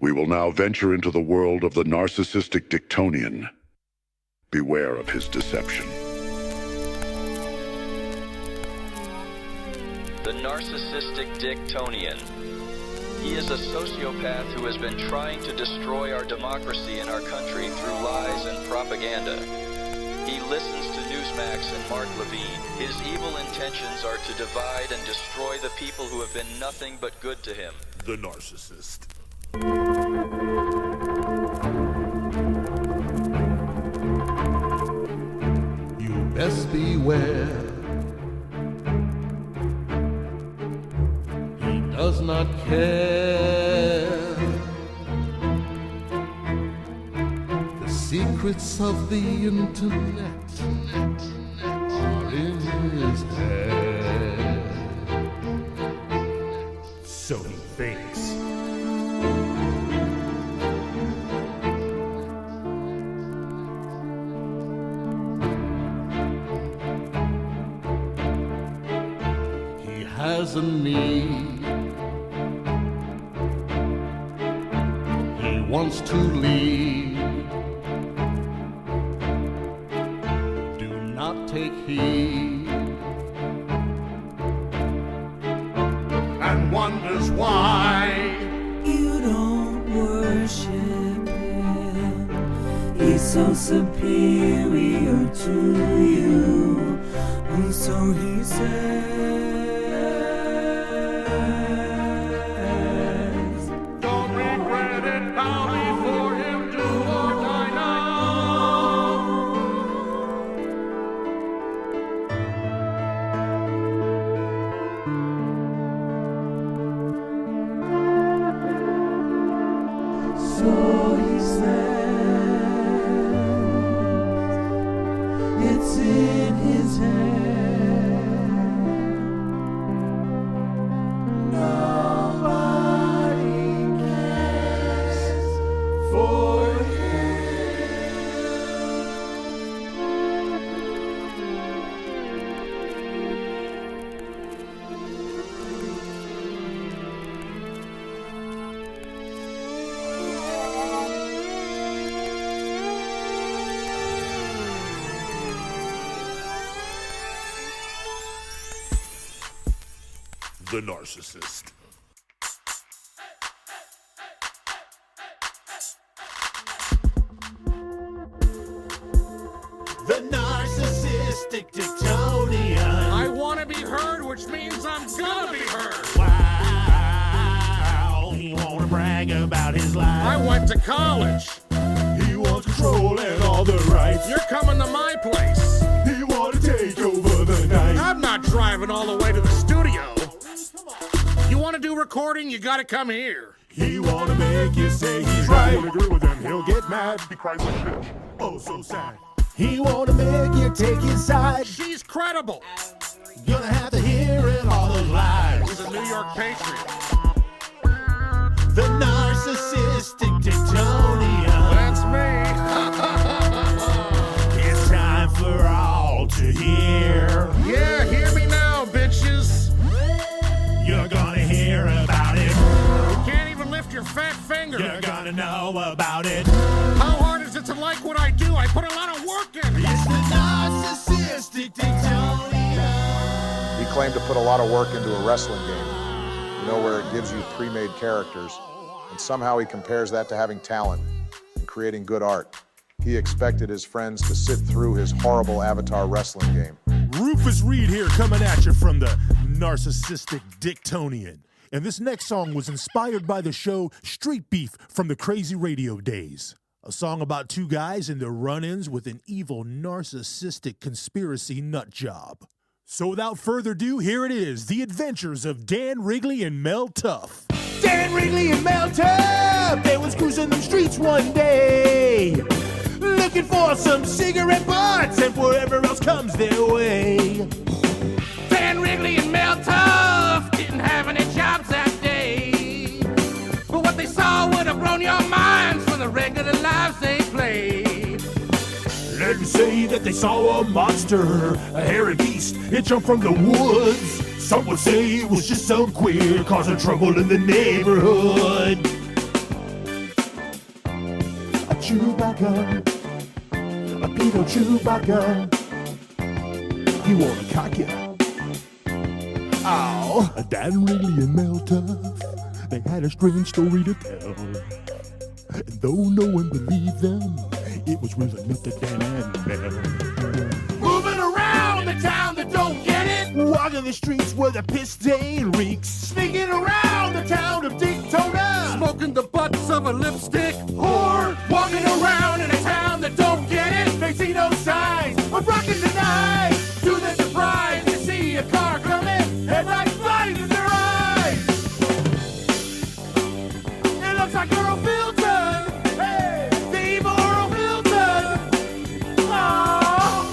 We will now venture into the world of the Narcissistic Dicktonian. Beware of his deception. The Narcissistic Dicktonian. He is a sociopath who has been trying to destroy our democracy and our country through lies and propaganda. He listens to Newsmax and Mark Levine. His evil intentions are to divide and destroy the people who have been nothing but good to him. The Narcissist. You best beware. He does not care. The secrets of the internet are in his head. So he thinks. He has a need. He wants to lead. Do not take heed. And wonders why. You don't worship him. He's so superior to you. And so he says, Don't regret it, bow before him, do or die so he says, it's in his hand. Nobody cares for The Narcissist. The Narcissistic Dicktonian. I want to be heard, which means I'm gonna be heard. Wow, he wanna brag about his life. I went to college. He wants control and all the rights. You're coming to my place. He wanna take over the night. I'm not driving all the way to the studio. You want to do recording, you gotta come here. He wanna make you say he's right. Don't agree with him, he'll get mad. He cries like shit. Oh, so sad. He wanna make you take his side. She's credible. Gonna have to hear it all those lies. He's a New York Patriot. The Narcissistic Dicktonian. That's me. It's time for all to hear. Yeah, hear me now, bitches. You're gonna hear about it. You can't even lift your fat finger. You're gonna know about it. How hard is it to like what I do? I put a lot of work in. It's the Narcissistic Dicktonian. He claimed to put a lot of work into a wrestling game, you know, where it gives you pre-made characters, and somehow he compares that to having talent and creating good art. He expected his friends to sit through his horrible Avatar wrestling game. Rufus Reed here, coming at you from the Narcissistic Dicktonian. And this next song was inspired by the show Street Beef from the Crazy Radio days. A song about two guys and their run-ins with an evil narcissistic conspiracy nut job. So without further ado, here it is, The Adventures of Dan Wrigley and Mel Tuff. Dan Wrigley and Mel Tuff, they was cruising the streets one day, looking for some cigarette butts and whatever else comes their way. Dan Wrigley and Mel Tuff didn't have any jobs that day, but what they saw would have blown your minds from the regular lives they played. Let me say that they saw a monster, a hairy beast. It jumped from the woods. Some would say it was just some queer causing trouble in the neighborhood. Chewbacca, a pedo Chewbacca. He wanna cock ya. Oh, Dan Wrigley and Mel Tuff, they had a strange story to tell. And though no one believed them, it was real enough to Dan and Mel. Moving around the town that don't get it. Walking the streets where the piss stain reeks. Sneaking around the town of Daytona. Smoking the butts of a lipstick whore. Walking around in a town that don't get it. They see no signs of rocking tonight. To their surprise, they see a car coming. Headlights blinding in their eyes. It looks like Earl Filton. Hey, the evil Earl Filton. Oh.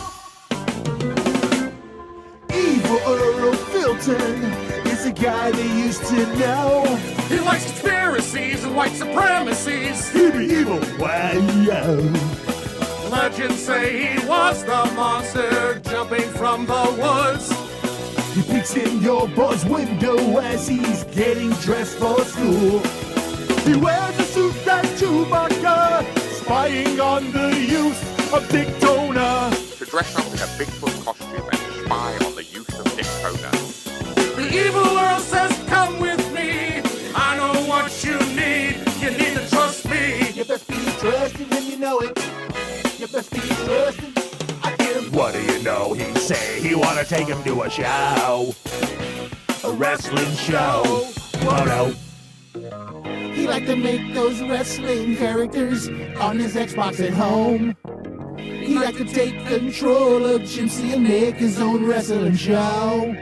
Evil Earl Filton is a guy they used to know. He likes conspiracies and white supremacies. He'd be evil, why, yo. Legends say he was the monster jumping from the woods. He peeks in your boy's window as he's getting dressed for school. He wears a suit like Chewbacca, spying on the youth of Daytona. To dress up in a Bigfoot costume and spy on the youth of Daytona. The evil Earl says, come with me. I know what you need. You need to trust me. You best be trusted when you know it. You best be trusted. I get him. What do you know? He say he wanna take him to a show, a wrestling show. Oh no. He like to make those wrestling characters on his Xbox at home. He like to take control of Gypsy and make his own wrestling show.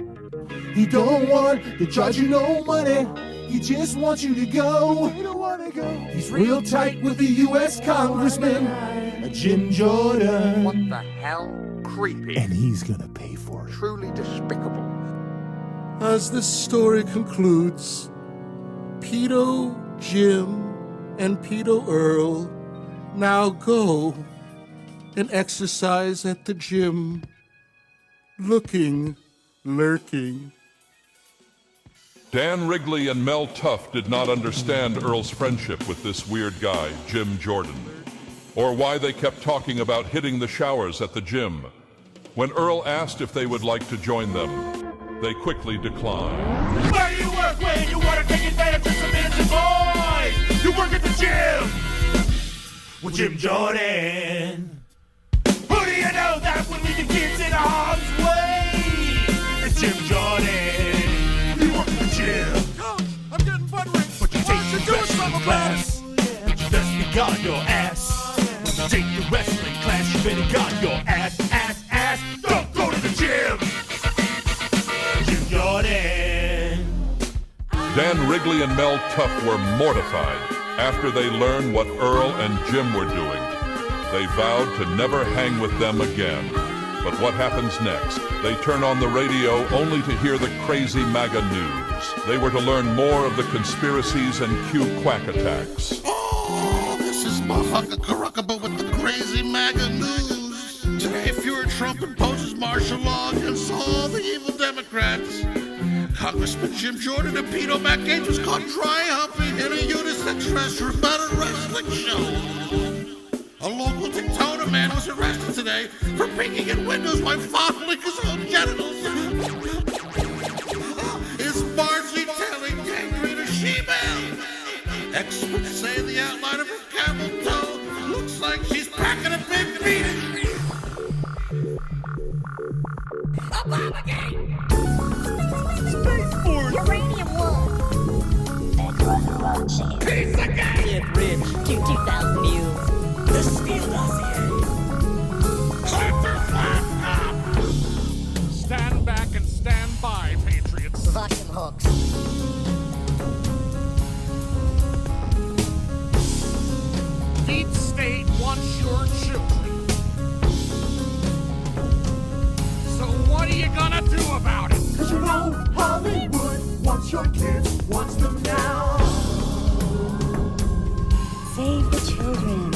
He don't want to charge you no money. He just wants you to go. He don't want to go. He's real tight with the U.S. Congressman, Jim Jordan. What the hell? Creepy. And he's gonna pay for it. Truly despicable. As this story concludes, Pedo Jim and Pedo Earl now go and exercise at the gym, lurking. Dan Wrigley and Mel Tuff did not understand Earl's friendship with this weird guy, Jim Jordan, or why they kept talking about hitting the showers at the gym. When Earl asked if they would like to join them, they quickly declined. Where do you work when you want to take advantage of some innocent boys? You work at the gym With Jim Jordan. Who do you know that would leave the kids in harm's way? It's Jim Jordan. You work at the gym. Coach, I'm getting butt raped. But you take the wrestling class. But you best be on your ass. When you take the wrestling class, you better got your ass. Don't go to the gym. Jim Jordan. Dan Wrigley and Mel Tuff were mortified after they learned what Earl and Jim were doing. They vowed to never hang with them again. But what happens next? They turn on the radio only to hear the crazy MAGA news. They were to learn more of the conspiracies and Q quack attacks. Oh, this is Mahaka Karakaba with the crazy MAGA news. Today, Fuhrer Trump imposes martial law against all the evil Democrats. Congressman Jim Jordan and Pedo McGage was caught dry humping in a unisex restroom at a wrestling show. A local Daytona man was arrested today for peeking in windows while fondling his own genitals. Is Margie telling gangrene a she-male? Experts say the outline of her camel toe looks like she's packing a big penis. Space Force. Uranium One. Piece of cake. Get rich. 2,000 views. The Steel Dossier. Stand back and stand by, Patriots. Vacuum hooks. Deep State wants your children. So what are you gonna do about it? 'Cause you know Hollywood wants your kids, wants them now. Save the children.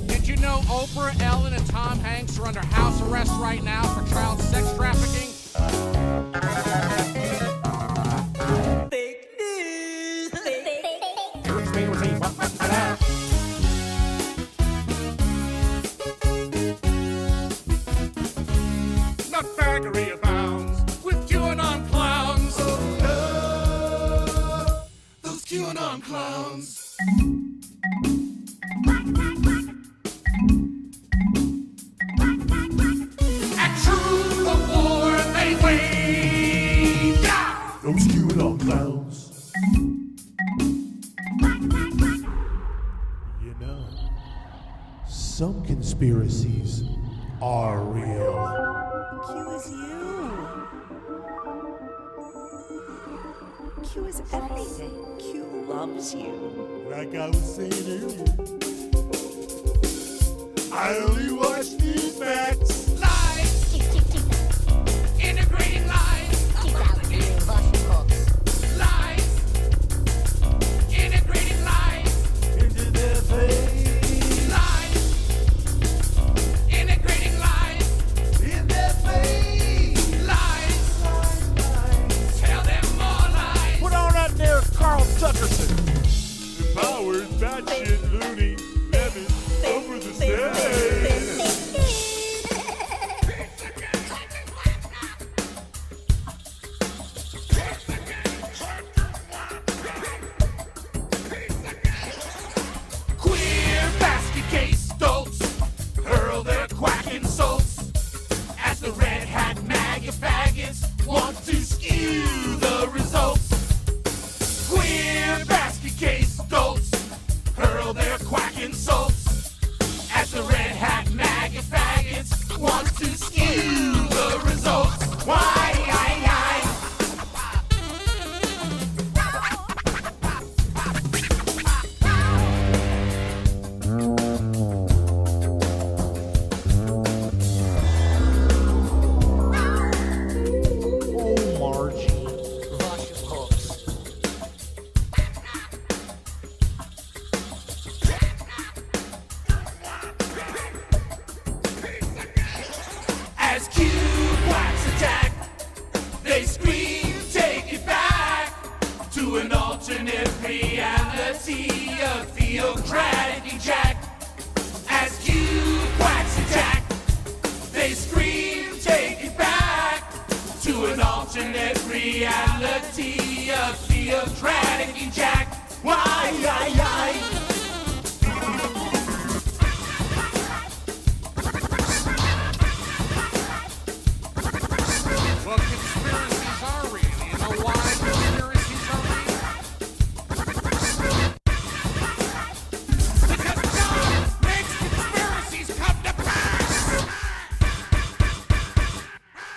Did you know Oprah, Ellen, and Tom Hanks are under house arrest right now for child sex trafficking? They quackery abounds with QAnon clowns. Those QAnon clowns. At truth of war they wage. Those QAnon clowns. You know, some conspiracies are real. Q is you. Q is everything. Q loves you. Like I was saying earlier, I only watch these facts. Lies. Integrating lies. Lies. Integrating lies. Into their face. Lies. Integrating lies. In their face. Lies. Tell them more lies. Put on that there Carl Tuckerson. Empowered batshit loony lemon over the stage. Queer basket case dolts hurl their quack insults as the red hat MAGA faggots want to skew the results. Queer basket case dolts hurl their quack insults as the red hat MAGA faggots want to skew the results. Why? Oh, Margie. As Q quacks attack, they scream, take it back to an alternate reality, a theocratic jack. As Q quacks attack, they scream, take it back to an alternate reality, a theocratic jack. Why? Well, conspiracies are real. You know why conspiracies are real? Because God makes conspiracies come to pass!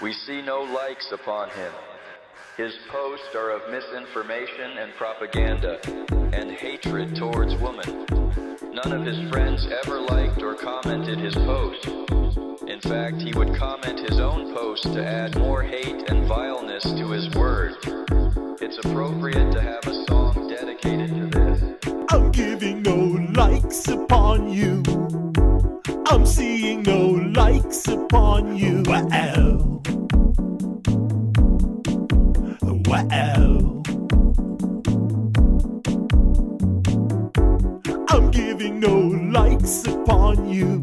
We see no likes upon him. His posts are of misinformation and propaganda and hatred towards women. None of his friends ever liked or commented his post. In fact, he would comment his own post to add more hate and vileness to his words. It's appropriate to have a song dedicated to this. I'm giving no likes upon you. I'm seeing no likes upon you. Wow. I'm giving no likes upon you.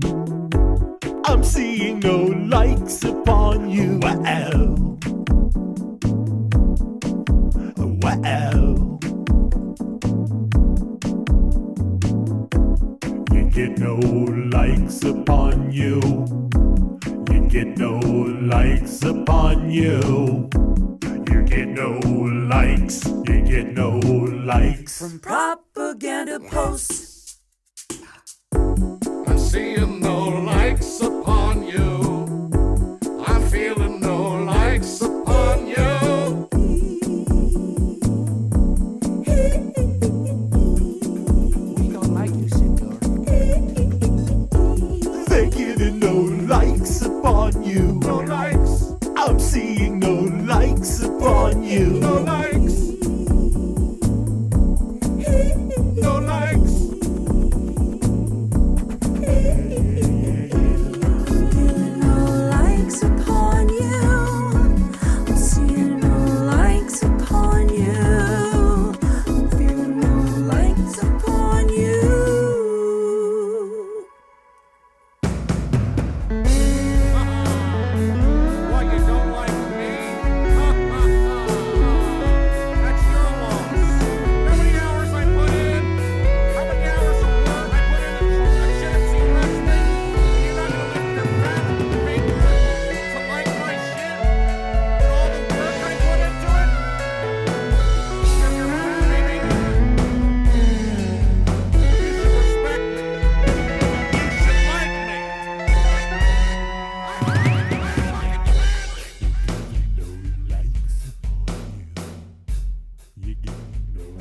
I'm seeing no likes upon you. Wow. You get no likes upon you. You get no likes upon you. You get no likes. You get no likes. From propaganda posts. I'm seeing no likes upon you. I'm feeling no likes upon you. We don't like you, Senor. They're getting no likes upon you. No likes. I'm seeing no likes upon you. No likes. No likes. Feeling no likes upon you. I'm seeing no likes upon you. I'm feeling no likes upon you.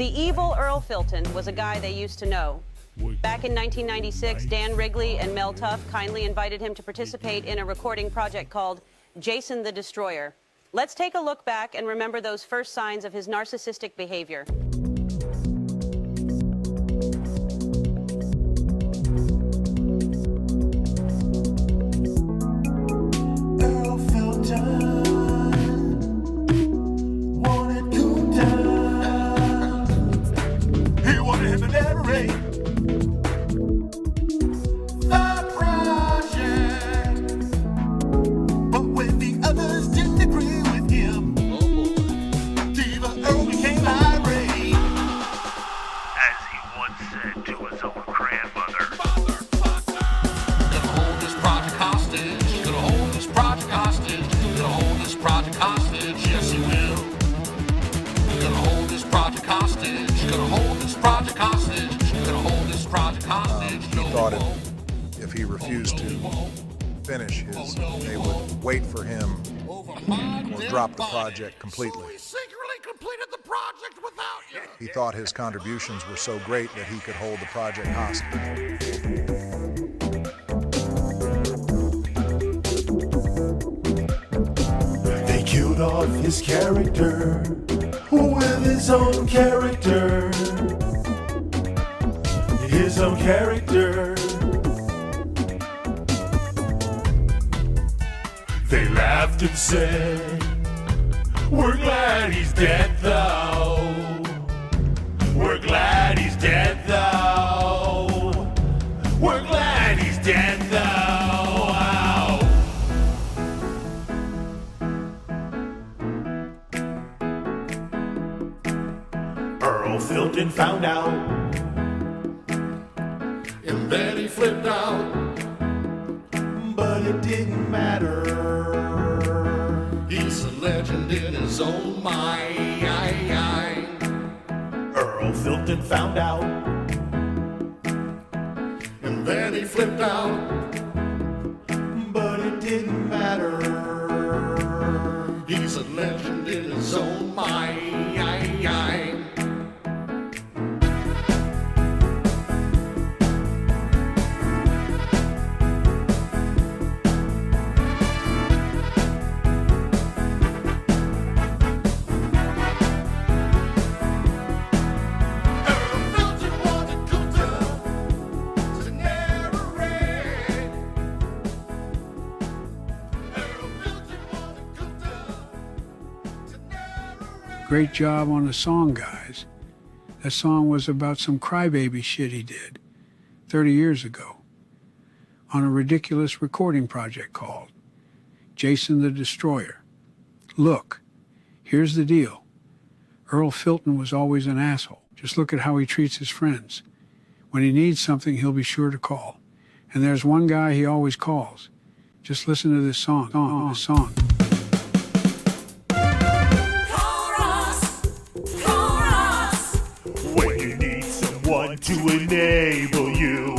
The evil Earl Filton was a guy they used to know. Back in 1996, Dan Wrigley and Mel Tuff kindly invited him to participate in a recording project called Jason the Destroyer. Let's take a look back and remember those first signs of his narcissistic behavior. Earl Filton wanted cool down. He wanted him to narrate the project, but when the others didn't agree with him, Diva Earl became irate. As he once said to his own grandmother. Gonna hold this project hostage. Gonna hold this project hostage. Gonna hold this project hostage. Yes, he will. Gonna hold this project hostage. Gonna hold this project hostage. Gonna hold this project hostage. He thought if he refused to finish his, they would wait for him or drop the project completely. We secretly completed the project without you. He thought his contributions were so great that he could hold the project hostage. They killed off his character with his own character. His own character. They laughed and said, "We're glad he's dead though. We're glad he's dead though. We're glad he's dead though." Ow. Earl Filton found out, And then he flipped out. but it didn't matter. He's a legend in his own mind. Earl Filton found out, And then he flipped out. but it didn't matter. He's a legend in his own mind. Great job on the song, guys. That song was about some crybaby shit he did 30 years ago on a ridiculous recording project called Jason the Destroyer. Look, here's the deal. Earl Filton was always an asshole. Just look at how he treats his friends. When he needs something, he'll be sure to call. And there's one guy he always calls. Just listen to this song. This song. When you need someone to enable you.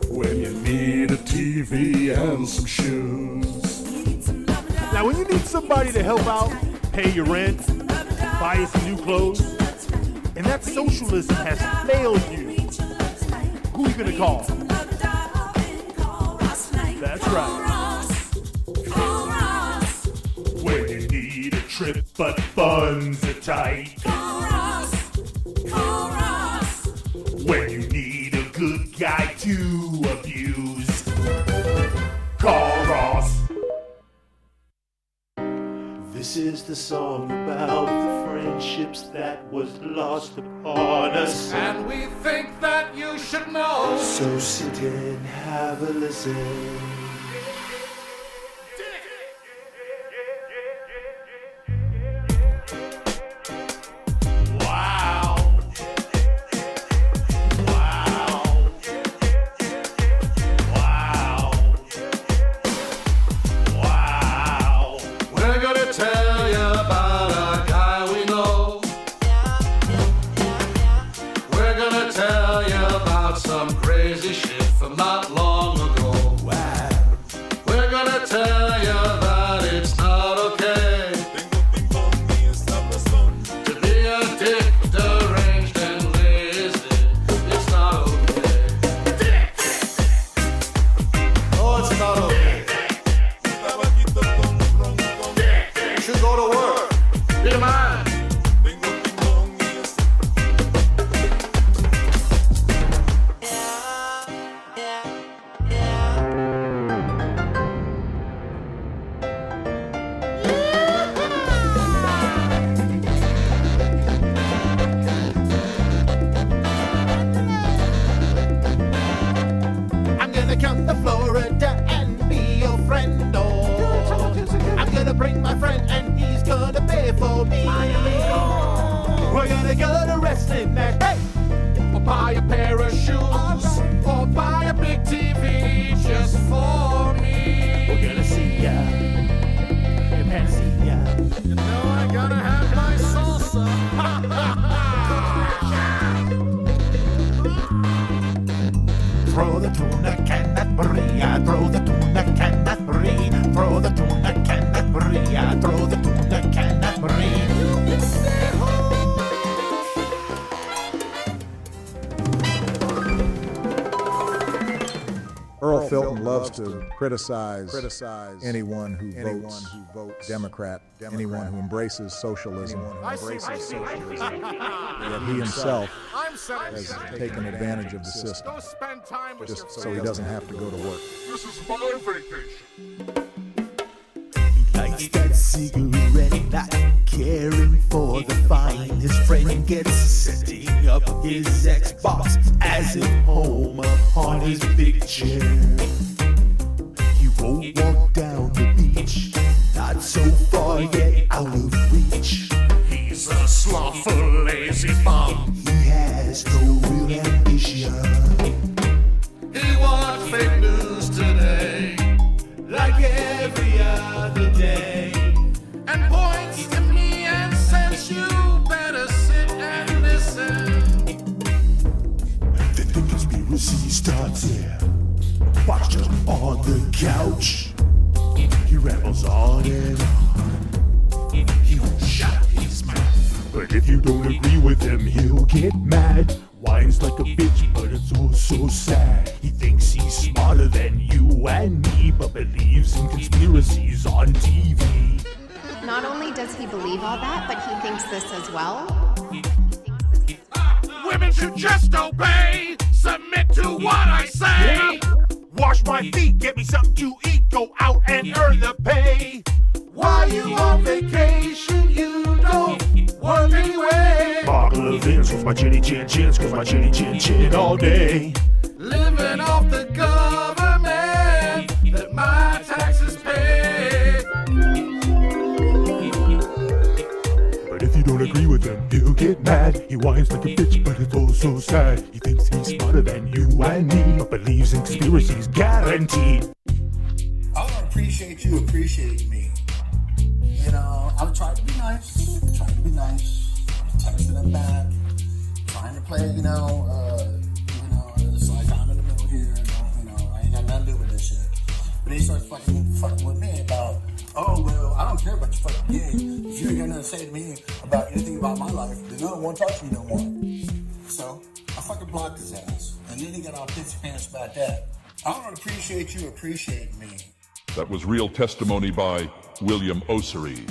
When you need a TV and some shoes. Now, when you need somebody to help out, pay your rent, buy you some new clothes, and that socialism has failed you, who are you gonna call? That's right. When you need a trip but funds are tight. When you need a good guy to abuse. Call Ross. This is the song about the friendships that was lost upon us. And we think that you should know. So sit and have a listen. We're gonna tell you about a guy we know. We're gonna tell you about some crazy shit from not long ago. Florida and be your friend. Oh, I'm gonna bring my friend and he's gonna pay for me. We're gonna go to wrestling match. Hey! Or buy a pair of shoes. Or buy a big TV just for me. We're gonna see ya. We're gonna see ya. You know I gotta have my salsa. Throw the tuna can at Maria. Throw the tuna can at Maria. Throw the tuna can at Maria. Throw the tuna can at Maria. You can stay home. Earl Filton loves to criticize anyone who votes Democrat, anyone who embraces socialism, yet he himself has taken advantage of the system just so he doesn't have to go to work. This is my vacation. Lights that cigarette, not caring for the fine. His friend gets setting up his Xbox as if home upon his big chair. He won't walk down the beach, not so far yet out of reach. He's a slothful, lazy bum. He has no real ambition. He wants fake news today, like every other day, and points to me and says you better sit and listen. Then the conspiracy starts here. Posture on the couch. He rambles on and on. He won't shut his mouth. But if you don't agree with him, he'll get mad. Whines like a bitch, but it's all so sad. He thinks he's smarter than you and me, but believes in conspiracies on TV. Not only does he believe all that, but he thinks this as well. Women should just obey, submit to what I say. Wash my feet, get me something to eat, go out and earn the pay. While you on vacation, you don't work anyway. Bottle of Vince with my chinny chin chins, cause my chinny chin chin all day. Living off the government that my taxes pay. But if you don't agree with him, he'll get mad. He whines like a bitch, but it's all so sad. He thinks he's smarter than you and me, but believes in conspiracies guaranteed. I don't appreciate you appreciating me. You know, I'm trying to be nice. Texting them back. Trying to play, it's like I'm in the middle here. I ain't got nothing to do with this shit. But he starts fucking with me about, oh, well, I don't care about your fucking gig. If you ain't got nothing to say to me about anything about my life, then no one won't talk to me no more. So, I fucking blocked his ass. And then he got all pissy pants about that. I don't appreciate you appreciating me. That was real testimony by William Ossery.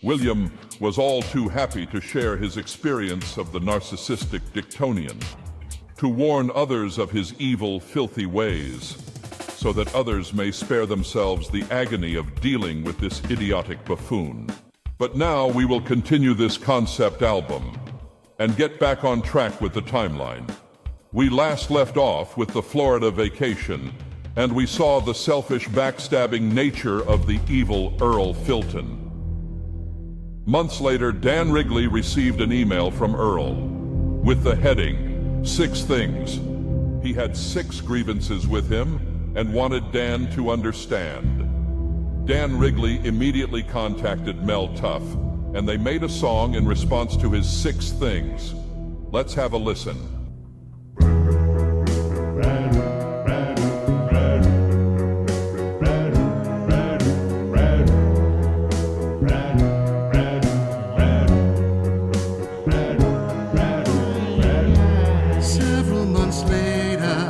William was all too happy to share his experience of the narcissistic Dicktonian, to warn others of his evil, filthy ways, so that others may spare themselves the agony of dealing with this idiotic buffoon. But now we will continue this concept album and get back on track with the timeline. We last left off with the Florida vacation, and we saw the selfish, backstabbing nature of the evil Earl Filton. Months later, Dan Wrigley received an email from Earl with the heading, 6 Things. He had 6 grievances with him and wanted Dan to understand. Dan Wrigley immediately contacted Mel Tuff, and they made a song in response to his 6 things. Let's have a listen. Several months later,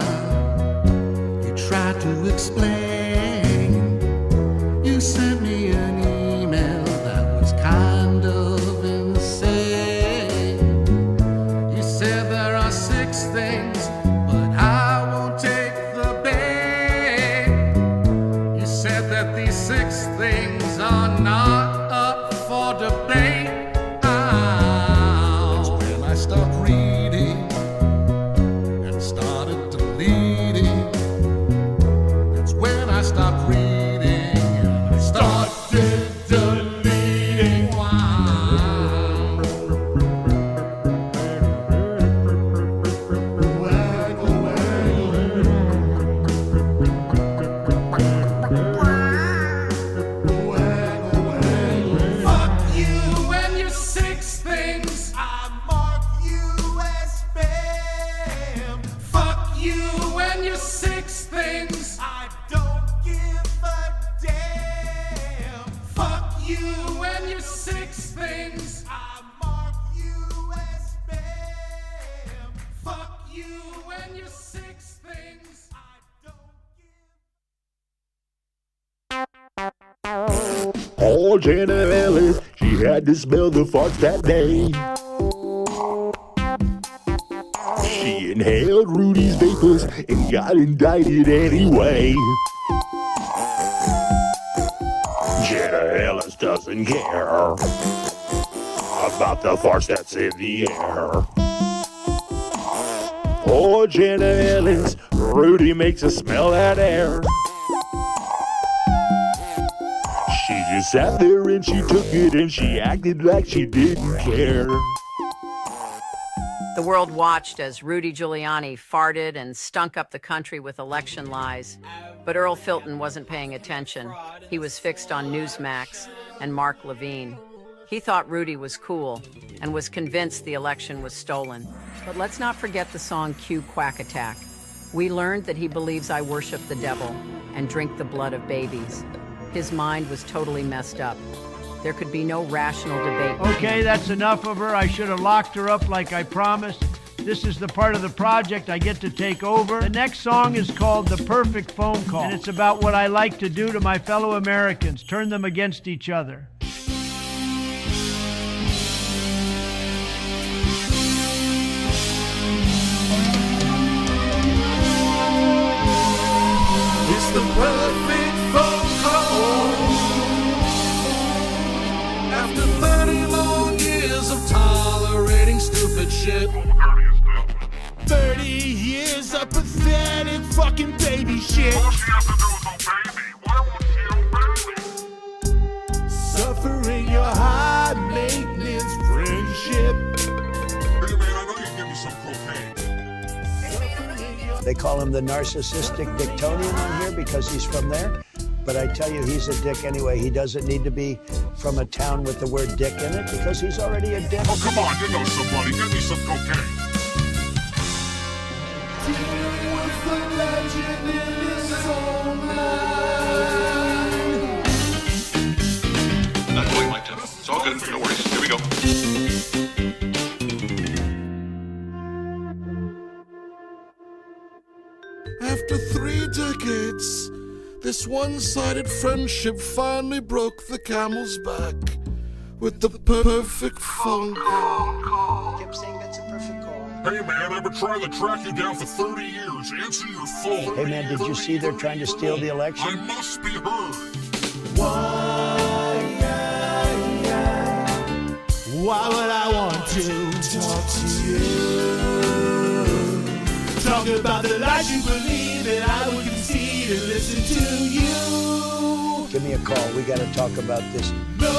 you tried to explain. You sent me an email that was kind of insane. You said there are 6 things, but I won't take the bait. You said that these 6 things are not up for debate. That's when I stopped reading and started deleting. Poor Janet Ellis, she had to smell the farts that day. She inhaled Rudy's vapors and got indicted anyway. Janet Ellis doesn't care about the farts that's in the air. Poor Janet Ellis, Rudy makes her smell that air. She just sat there and she took it and she acted like she didn't care. The world watched as Rudy Giuliani farted and stunk up the country with election lies. But Earl Filton wasn't paying attention. He was fixed on Newsmax and Mark Levine. He thought Rudy was cool and was convinced the election was stolen. But let's not forget the song Q Quack Attack. We learned that he believes I worship the devil and drink the blood of babies. His mind was totally messed up. There could be no rational debate. Okay, that's enough of her. I should have locked her up like I promised. This is the part of the project I get to take over. The next song is called The Perfect Phone Call, and it's about what I like to do to my fellow Americans, turn them against each other. It's the perfect phone call. After 30 long years of tolerating stupid shit. 30 years of pathetic fucking baby shit. All she has to do is obey me. Why won't she obey me? Suffering your high maintenance friendship. Hey man, I know you can give me some cocaine. They call him the Narcissistic Dicktonian on here because he's from there. But I tell you, he's a dick anyway. He doesn't need to be from a town with the word dick in it because he's already a dick. Oh, come on, you know somebody. Give me some cocaine. Dealing with the legend in his own mind. Not quite like that. It's all good. No worries. Here we go. After 3 decades, this one-sided friendship finally broke the camel's back with the perfect phone call. Kept saying that's a perfect call. Hey man, I've been trying to track you down for 30 years. Answer your phone. Hey man, did you see they're trying to steal the election? I must be heard. Why would I want to talk to you? Talk about the lies you believe that I would concede and listen to you. Give me a call. We got to talk about this. No,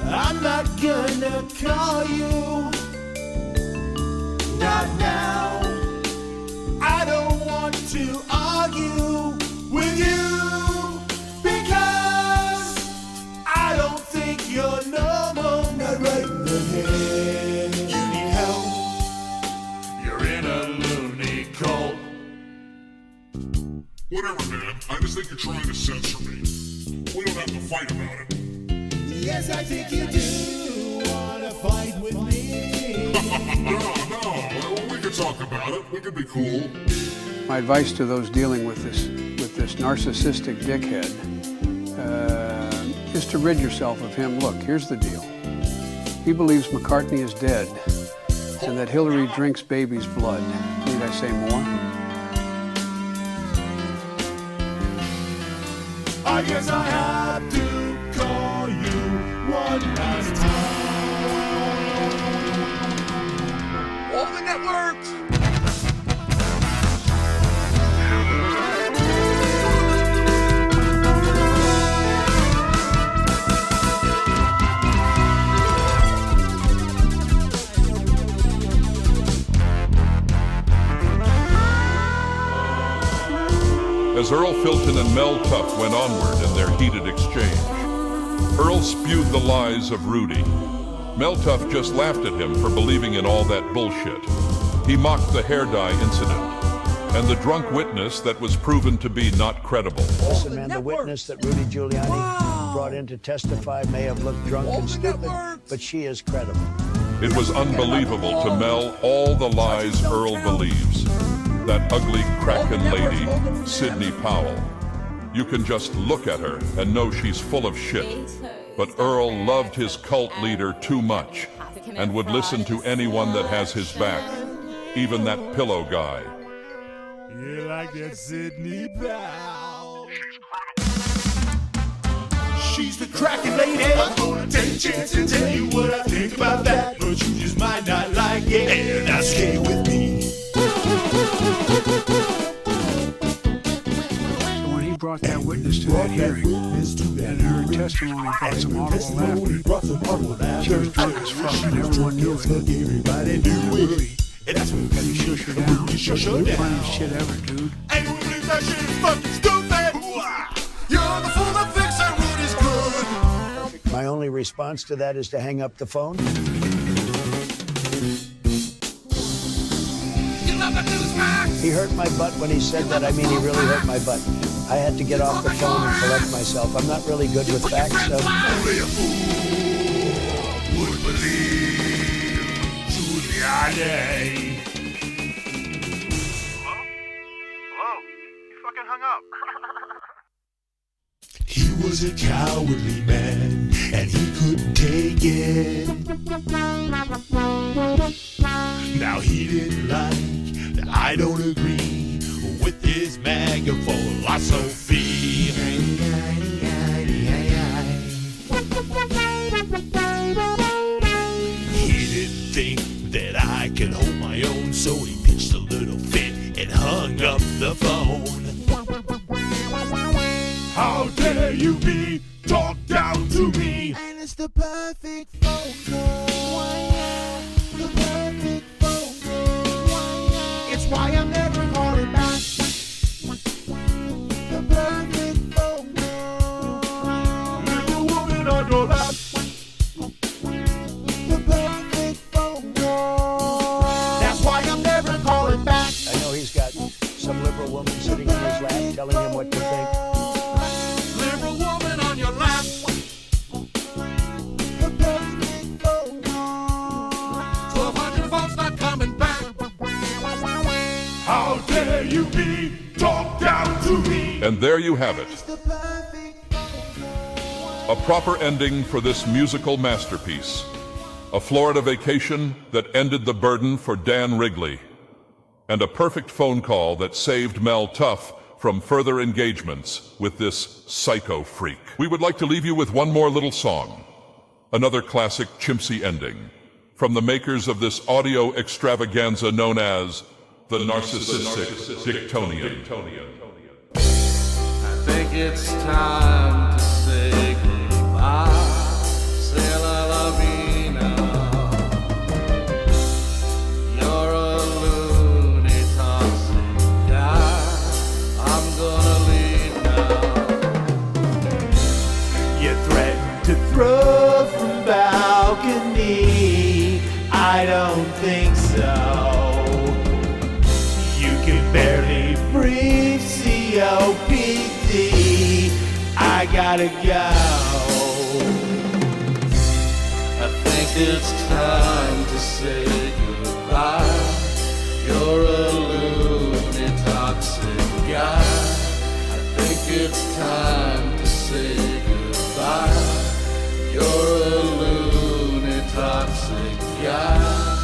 I'm not gonna call you. Not now. I don't want to argue with you because I don't think you're normal. Not right in the head. You need help. You're in a loony cult. Whatever, man. I just think you're trying to censor me. We don't have to fight about it. Yes, I think you do wanna fight with me. No. We can talk about it. We can be cool. My advice to those dealing with this narcissistic dickhead is to rid yourself of him. Look, here's the deal. He believes McCartney is dead and that Hillary drinks baby's blood. Need I say more? I guess I have to call you one last time. All the networks! As Earl Filton and Mel Tuff went onward in their heated exchange, Earl spewed the lies of Rudy. Mel Tuff just laughed at him for believing in all that bullshit. He mocked the hair dye incident and the drunk witness that was proven to be not credible. Listen, man, the witness that Rudy Giuliani brought in to testify may have looked drunk and stupid, but she is credible. It was unbelievable to Mel all the lies Earl believes. That ugly Kraken lady, Sidney Powell. You can just look at her and know she's full of shit. But Earl loved his cult leader too much and would listen to anyone that has his back, even that pillow guy. You like that Sydney pal? She's the cracking lady. I'm gonna take a chance and tell you what I think about that, but you just might not like it, and that's okay with me. So when he brought that witness to that hearing, and her testimony brought some audible laughter, she was drunk as fuck and everyone knew it. Everybody knew it. And that's what He shushed her down. The funniest shit ever, dude. Anyone believes that shit is fucking stupid? You're the fool that thinks that root is good. My only response to that is to hang up the phone. He hurt my butt when he said that. I mean, he really hurt my butt. I had to get off the phone and collect myself. I'm not really good with facts, so... Only a fool would believe Giuliani. Hello? You fucking hung up. He was a cowardly man, and he couldn't take it. Now he didn't like that I don't agree with his MAGA philosophy. He didn't think that I could hold my own, so he pitched a little fit and hung up the phone. How dare you be talked down to me? And it's the perfect phone call. The perfect phone call. It's why I'm never calling back. The perfect phone call. Little woman on your lap. The perfect phone call. That's why I'm never calling back. I know he's got some liberal woman sitting in his lap telling him what to think. Liberal woman on your lap. The perfect phone call. 1,200 votes not coming back. How dare you be talked down to me? And there you have it. A proper ending for this musical masterpiece. A Florida vacation that ended the burden for Dan Wrigley. And a perfect phone call that saved Mel Tuff from further engagements with this psycho freak. We would like to leave you with one more little song. Another classic chimsy ending. From the makers of this audio extravaganza known as the Narcissistic Dicktonian. I think it's time to say goodbye. Say la la vie now. You're a loony toxic guy. I'm gonna leave now. You threatened to throw from balcony. I don't think so. You can barely breathe, COPD. I gotta go. I think it's time to say goodbye. You're a loony toxic guy. I think it's time to say goodbye. You're a loony toxic guy.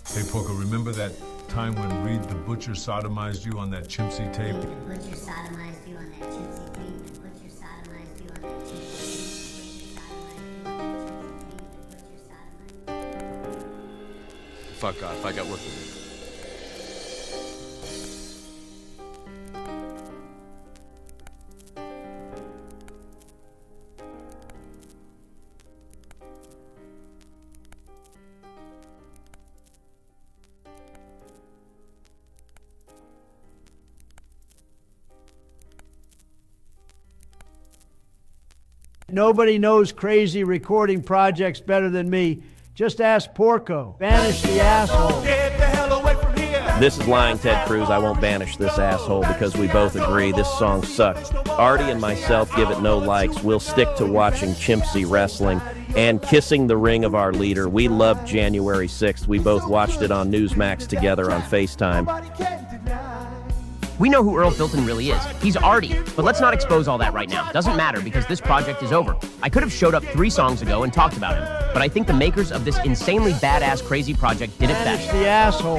Hey, Poker, remember that time when Reed the Butcher sodomized you on that chimsy tape? The butcher sodomized you on that chimsy tape. The butcher sodomized you on that chimsy tape. Fuck off, I got work to do. Nobody knows crazy recording projects better than me. Just ask Porco. Banish the asshole. Get the hell away from here. This is Lying Ted Cruz. I won't banish this asshole because we both agree this song sucked. Artie and myself give it no likes. We'll stick to watching Chimpsy wrestling and kissing the ring of our leader. We loved January 6th. We both watched it on Newsmax together on FaceTime. We know who Earl Filton really is. He's Artie. But let's not expose all that right now. Doesn't matter because this project is over. I could have showed up 3 songs ago and talked about him. But I think the makers of this insanely badass crazy project did it best. The asshole.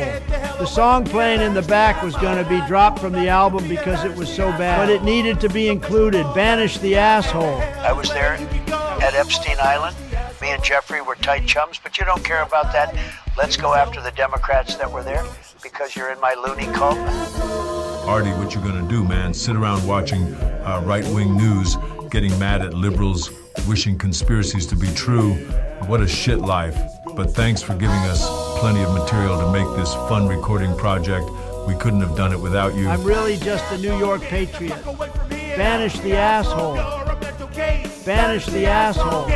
The song playing in the back was going to be dropped from the album because it was so bad. But it needed to be included. Banish the asshole. I was there at Epstein Island. Me and Jeffrey were tight chums, but you don't care about that. Let's go after the Democrats that were there because you're in my loony cult. Artie, what you gonna do, man? Sit around watching right-wing news, getting mad at liberals, wishing conspiracies to be true. What a shit life. But thanks for giving us plenty of material to make this fun recording project. We couldn't have done it without you. I'm really just a New York patriot. Banish the asshole. Banish the asshole.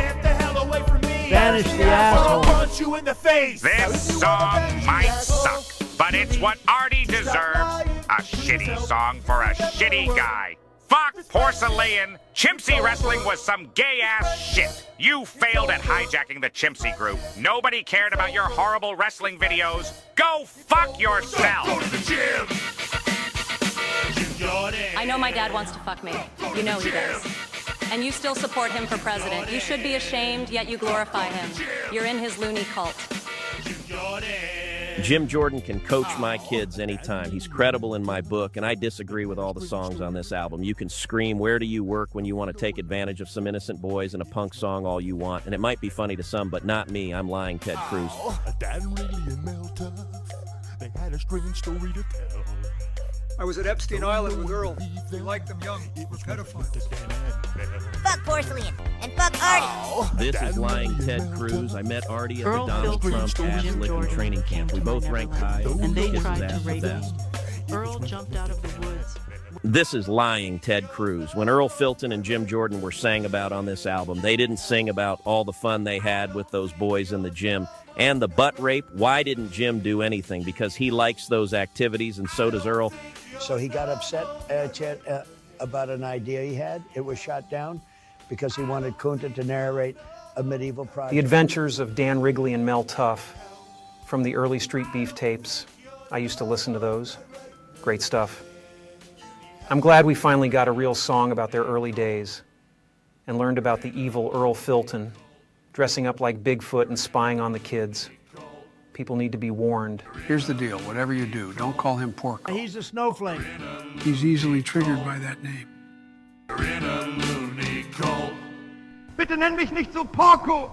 Banish the asshole. Punch you in the face. This song might suck, but it's what Artie deserves. A shitty song for a shitty guy. Fuck Porcelain. Chimpsy wrestling was some gay-ass shit. You failed at hijacking the Chimpsy group. Nobody cared about your horrible wrestling videos. Go fuck yourself. Go to the gym. I know my dad wants to fuck me. You know he does. And you still support him for president. You should be ashamed, yet you glorify him. You're in his loony cult. Jim Jordan can coach my kids anytime. He's credible in my book, and I disagree with all the songs on this album. You can scream, "Where do you work?" when you want to take advantage of some innocent boys in a punk song all you want, and it might be funny to some, but not me. I'm Lying Ted Cruz. Dan Wrigley and Mel Tuff, they had a strange story to tell. I was at Epstein Island with Earl. We liked them young. We're pedophiles. Fuck Porcelain and fuck Artie. This is Lying Ted Cruz. I met Artie at the Donald Trump ass-licking training camp. We both ranked high. And they Kisses tried ass to the rape best. me. Earl jumped out of the woods. This is Lying Ted Cruz. When Earl Filton and Jim Jordan were sang about on this album, they didn't sing about all the fun they had with those boys in the gym. And the butt rape, why didn't Jim do anything? Because he likes those activities, and so does Earl. So he got upset about an idea he had. It was shot down because he wanted Kunta to narrate a medieval project. The Adventures of Dan Wrigley and Mel Tuff from the early Street Beef tapes. I used to listen to those. Great stuff. I'm glad we finally got a real song about their early days and learned about the evil Earl Filton dressing up like Bigfoot and spying on the kids. People need to be warned. Here's the deal. Whatever you do, don't call him Porco. He's a snowflake. He's easily triggered by that name. In a loony cult. Bitte nenn mich nicht so Porco!